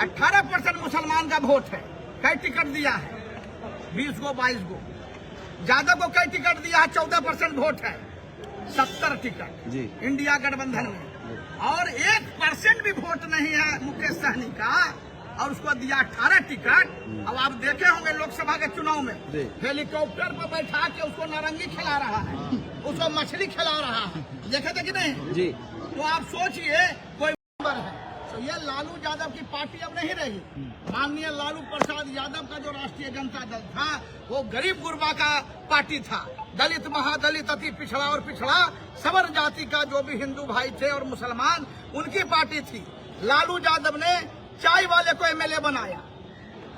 18% मुसलमान का वोट है। कई टिकट दिया है? 20 को 22 को। यादव को कई टिकट दिया है? 14% वोट है। 70 टिकट जी इंडिया गठबंधन में, और 1% भी वोट नहीं है मुकेश सहनी का, और उसको दिया 18 टिकट। अब आप देखे होंगे लोकसभा के चुनाव में हेलीकॉप्टर पर बैठा के उसको नारंगी खिला रहा है, उसको मछली खिला रहा है, देखे थे कि नहीं जी? तो आप सोचिए कोई है तो ये लालू यादव की पार्टी अब नहीं रही। माननीय लालू प्रसाद यादव का जो राष्ट्रीय जनता दल था वो गरीब गुरबा का पार्टी था, दलित महादलित अति पिछड़ा और पिछड़ा सवर जाति का जो भी हिंदू भाई थे और मुसलमान, उनकी पार्टी थी। लालू यादव ने चाय वाले को एमएलए बनाया,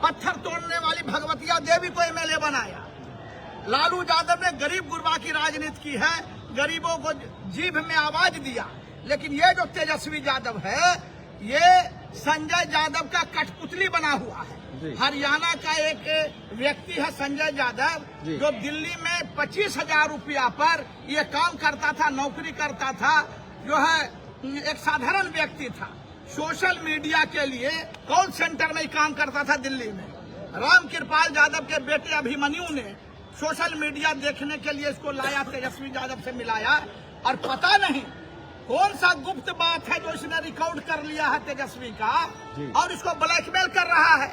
पत्थर तोड़ने वाली भगवतिया देवी को एमएलए बनाया। लालू यादव ने गरीब गुरबा की राजनीति की है, गरीबों को जीभ में आवाज दिया। लेकिन ये जो तेजस्वी यादव है, ये संजय यादव का कठपुतली बना हुआ है। हरियाणा का एक व्यक्ति है संजय यादव, जो दिल्ली में 25,000 रुपया पर ये काम करता था, नौकरी करता था, जो है एक साधारण व्यक्ति था। सोशल मीडिया के लिए कॉल सेंटर में काम करता था दिल्ली में। राम कृपाल यादव के बेटे अभिमन्यु ने सोशल मीडिया देखने के लिए इसको लाया, तेजस्वी यादव से मिलाया, और पता नहीं कौन सा गुप्त बात है जो इसने रिकॉर्ड कर लिया है तेजस्वी का, और इसको ब्लैकमेल कर रहा है।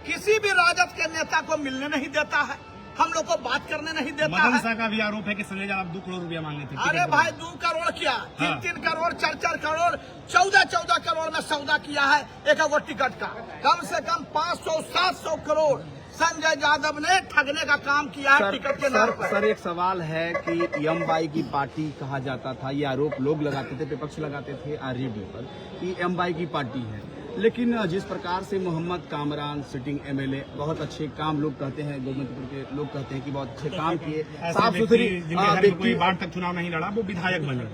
किसी भी राजद के नेता को मिलने नहीं देता है, हम लोग को बात करने नहीं देता है। मदन शाह का भी आरोप है कि संजय यादव 2 करोड़ रुपया मांगे थे। अरे भाई 2 करोड़ क्या, 3-3 करोड़, 4-4 करोड़, 14-14 करोड़ में सौदा किया है एक वो टिकट का। कम से कम 500-700 करोड़ संजय यादव ने ठगने का काम किया है टिकट के नाम पर। सर एक सवाल है कि एमवाई की पार्टी कहा जाता था, ये आरोप लोग लगाते थे, विपक्ष लगाते थे आरजेडी पर कि एमवाई की पार्टी है। लेकिन जिस प्रकार से मोहम्मद कामरान सिटिंग एमएलए बहुत अच्छे काम, लोग कहते हैं, गोविंदपुर के लोग कहते हैं कि बहुत अच्छे काम किए, साफ सुथरी बाढ़ तक चुनाव नहीं लड़ा, वो विधायक बने,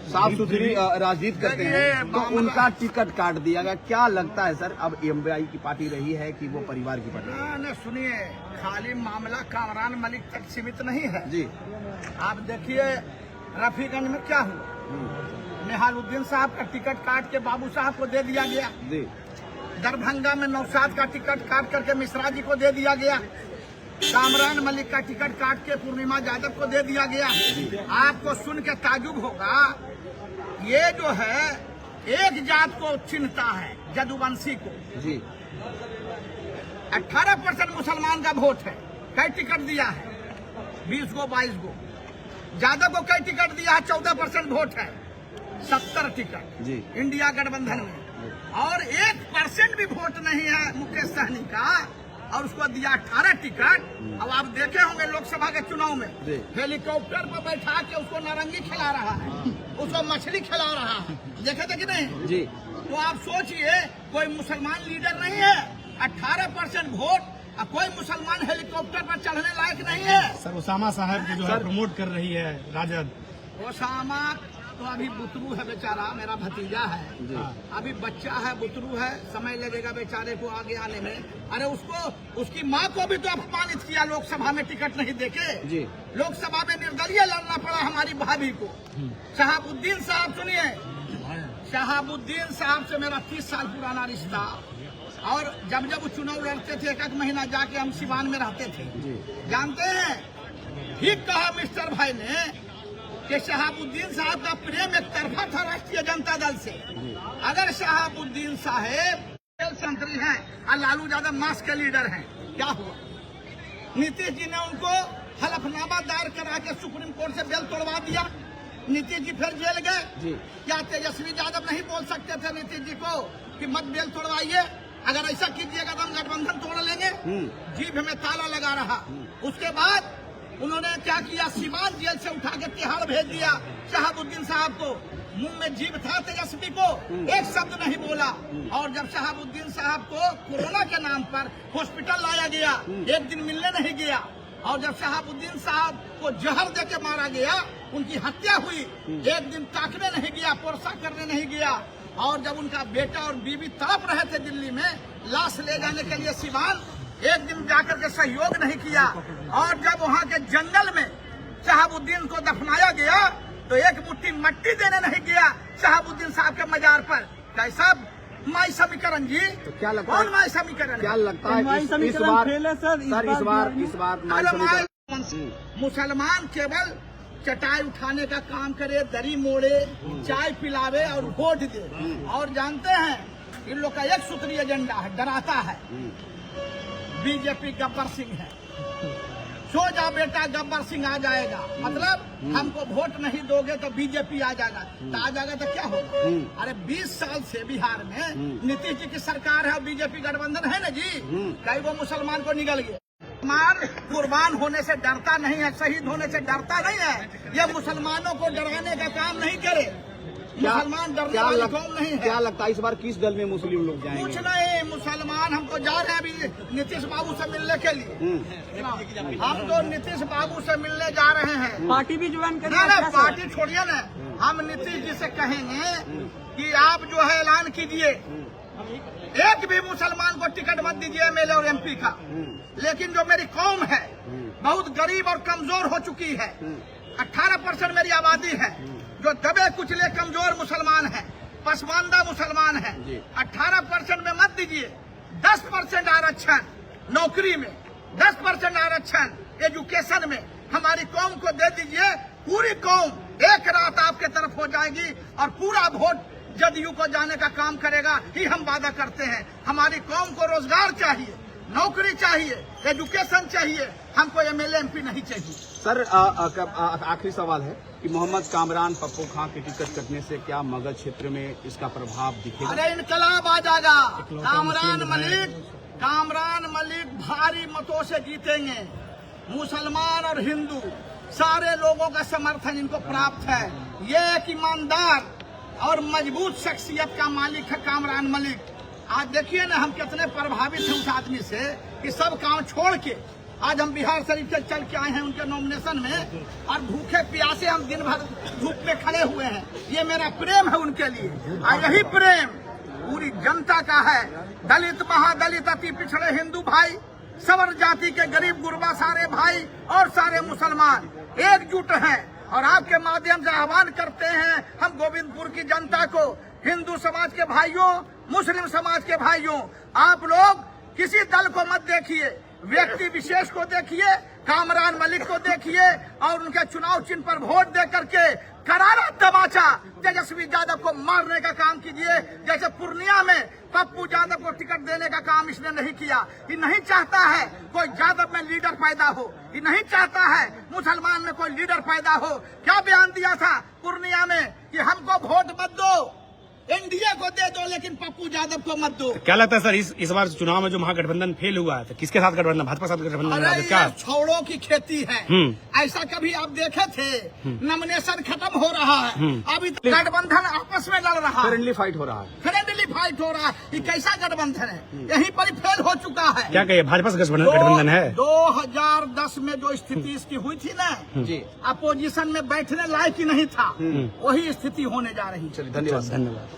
साफ सुथरी राजनीति करते हैं, तो उनका टिकट काट दिया गया। क्या लगता है सर, अब एमवाई की पार्टी रही है कि वो परिवार की पार्टी? नहीं, सुनिए, खाली मामला कामरान मलिक तक सीमित नहीं है जी। आप देखिए रफीगंज में क्या हुआ, निहालुद्दीन साहब का टिकट काट के बाबू साहब को दे दिया गया जी। दरभंगा में नौशाद का टिकट काट करके मिश्रा जी को दे दिया गया। कामरान मलिक का टिकट काट के पूर्णिमा यादव को दे दिया गया। आपको सुन के ताजुब होगा, ये जो है एक जात को चिन्हता है, जदुवंशी को जी। 18% मुसलमान का वोट है। कई टिकट दिया है? 20 को 22 को। यादव को कई टिकट दिया है? 14% वोट है। 70 टिकट जी इंडिया गठबंधन में, और 1% भी वोट नहीं है मुकेश सहनी का, और उसको दिया 18 टिकट। अब आप देखे होंगे लोकसभा के चुनाव में हेलीकॉप्टर पर बैठा के उसको नारंगी खिला रहा है, उसको मछली खिला रहा है, देखे थे कि नहीं जी? तो आप सोचिए कोई मुसलमान लीडर नहीं है, 18% वोट, अब कोई मुसलमान हेलीकॉप्टर पर चढ़ने लायक नहीं है। सर उसामा साहब को जो है प्रमोट कर रही है राजद। उसामा तो अभी बुतरू है बेचारा, मेरा भतीजा है, अभी बच्चा है, बुतरू है, समय लगेगा बेचारे को आगे आने में। अरे उसको, उसकी माँ को भी तो अपमानित किया लोकसभा में टिकट नहीं देके जी। लोकसभा में निर्दलीय लड़ना पड़ा हमारी भाभी को। शहाबुद्दीन साहब, सुनिए, शहाबुद्दीन साहब से मेरा 30 साल पुराना रिश्ता, और जब जब वो चुनाव लड़ते थे 1 महीना जाके हम सिवान में रहते थे। जानते हैं, ठीक कहा मिस्टर भाई ने कि शहाबुद्दीन साहब का प्रेम एक तरफा था राष्ट्रीय जनता दल से। अगर शहाबुद्दीन साहेब संतरी हैं और लालू यादव मास के लीडर हैं, क्या हुआ? नीतीश जी ने उनको हलफनामा दायर करा के सुप्रीम कोर्ट से बेल तोड़वा दिया। नीतीश जी फिर जेल गए। क्या तेजस्वी यादव नहीं बोल सकते थे नीतीश जी को कि मत बेल तोड़वाइए, अगर ऐसा कीजिएगा तो हम गठबंधन तोड़ लेंगे? जीभ में ताला लगा रहा। उसके बाद उन्होंने क्या किया, सीवान जेल से उठा के तिहाड़ भेज दिया शहाबुद्दीन साहब को। मुंह में जीभ था तेजस्वी को, एक शब्द नहीं बोला। और जब शहाबुद्दीन साहब को कोरोना के नाम पर हॉस्पिटल लाया गया, एक दिन मिलने नहीं गया। और जब शहाबुद्दीन साहब को जहर दे के मारा गया, उनकी हत्या हुई, एक दिन ताकने नहीं गया, पोरसा करने नहीं गया। और जब उनका बेटा और बीवी तड़प रहे थे दिल्ली में लाश ले जाने के लिए सिवान, एक दिन जाकर के सहयोग नहीं किया। और जब वहाँ के जंगल में शहाबुद्दीन को दफनाया गया तो एक मुट्ठी मट्टी देने नहीं गया शहाबुद्दीन साहब के मजार पर। कैसा माई समीकरण जी? तो क्या लगता है? कौन माई समीकरण? क्या लगता है इस बार इस बार माई समीकरण? मुसलमान केवल चटाई उठाने का काम करे, दरी मोड़े, चाय पिलावे और वोट दे। और जानते हैं इन लोग का एक सूत्री एजेंडा है, डराता है। बीजेपी गब्बर सिंह है, सो जा बेटा गब्बर सिंह आ जाएगा, मतलब हमको वोट नहीं दोगे तो बीजेपी आ जाएगा। तो आ जाएगा तो क्या होगा? अरे 20 साल से बिहार में नीतीश जी की सरकार है और बीजेपी गठबंधन है ना जी, कई वो मुसलमान को निगल गया। मुसलमान कुर्बान होने से डरता नहीं है, शहीद होने से डरता नहीं है। ये मुसलमानों को डराने का काम नहीं करे। मुसलमान डरने वाली कौम नहीं है। क्या लगता है इस बार किस दल में मुस्लिम लोग जाएंगे? कुछ नहीं, मुसलमान हमको जा रहे हैं अभी नीतीश बाबू से मिलने के लिए। हम तो नीतीश बाबू से मिलने जा रहे हैं। पार्टी भी ज्वाइन करें? ना पार्टी छोड़िए ना, हम नीतीश जी से कहेंगे कि आप जो है ऐलान कीजिए, एक भी मुसलमान को टिकट मत दीजिए एमएलए और एमपी का। लेकिन जो मेरी कौम है बहुत गरीब और कमजोर हो चुकी है, 18% मेरी आबादी है, जो दबे कुचले कमजोर मुसलमान है, पसमानदा मुसलमान है, 18% में मत दीजिए। 10% आरक्षण नौकरी में, 10% आरक्षण एजुकेशन में हमारी कौम को दे दीजिए। पूरी कौम एक रात आपके तरफ हो जाएगी और पूरा वोट जदयू को जाने का काम करेगा ही हम वादा करते हैं। हमारी कौम को रोजगार चाहिए, नौकरी चाहिए, एजुकेशन चाहिए, हमको एमएलए एमपी नहीं चाहिए। सर आखिरी सवाल है कि मोहम्मद कामरान पप्पू खां के टिकट कटने से क्या मगध क्षेत्र में इसका प्रभाव दिखेगा? अरे इनकलाब आ जाएगा। कामरान मलिक भारी मतों से जीतेंगे। मुसलमान और हिंदू सारे लोगों का समर्थन इनको प्राप्त है। ये एक ईमानदार और मजबूत शख्सियत का मालिक है कामरान मलिक। आज देखिए ना हम कितने प्रभावित हैं उस आदमी से कि सब काम छोड़ के आज हम बिहार शरीफ से चल के आए हैं उनके नॉमिनेशन में, और भूखे प्यासे हम दिन भर धूप में खड़े हुए हैं। ये मेरा प्रेम है उनके लिए, और यही प्रेम पूरी जनता का है। दलित, महादलित, अति पिछड़े हिंदू भाई, सवर जाति के गरीब गुरबा सारे भाई और सारे मुसलमान एकजुट हैं। और आपके माध्यम से आह्वान करते हैं हम गोविंदपुर की जनता को, हिंदू समाज के भाइयों, मुस्लिम समाज के भाइयों, आप लोग किसी दल को मत देखिए, व्यक्ति विशेष को देखिए, कामरान मलिक को देखिए और उनके चुनाव चिन्ह पर वोट दे करके करारा तमाचा तेजस्वी यादव को मारने का काम कीजिए। जैसे पूर्णिया में पप्पू यादव को टिकट देने का काम इसने नहीं किया। ये नहीं चाहता है कोई यादव में लीडर पैदा हो, ये नहीं चाहता है मुसलमान में कोई लीडर पैदा हो। क्या बयान दिया था पूर्णिया में कि हमको वोट मत दो, एनडीए को दे दो, लेकिन पप्पू यादव को मत दो। क्या लगता है सर इस बार चुनाव में जो महागठबंधन फेल हुआ है तो किसके साथ गठबंधन? भाजपा साथ गठबंधन? अरे क्या ये छौड़ों की खेती है। ऐसा कभी आप देखे थे? नॉमिनेशन खत्म हो रहा है, अभी गठबंधन आपस में लड़ रहा है, फ्रेंडली फाइट हो रहा है। फ्रेंडली फाइट हो रहा है। ये कैसा गठबंधन है? यहीं पर ही फेल हो चुका है। क्या कहिए, भाजपा से गठबंधन है? 2010 में जो स्थिति इसकी हुई थी ना जी, अपोजिशन में बैठने लायक ही नहीं था, वही स्थिति होने जा रही है। धन्यवाद। धन्यवाद।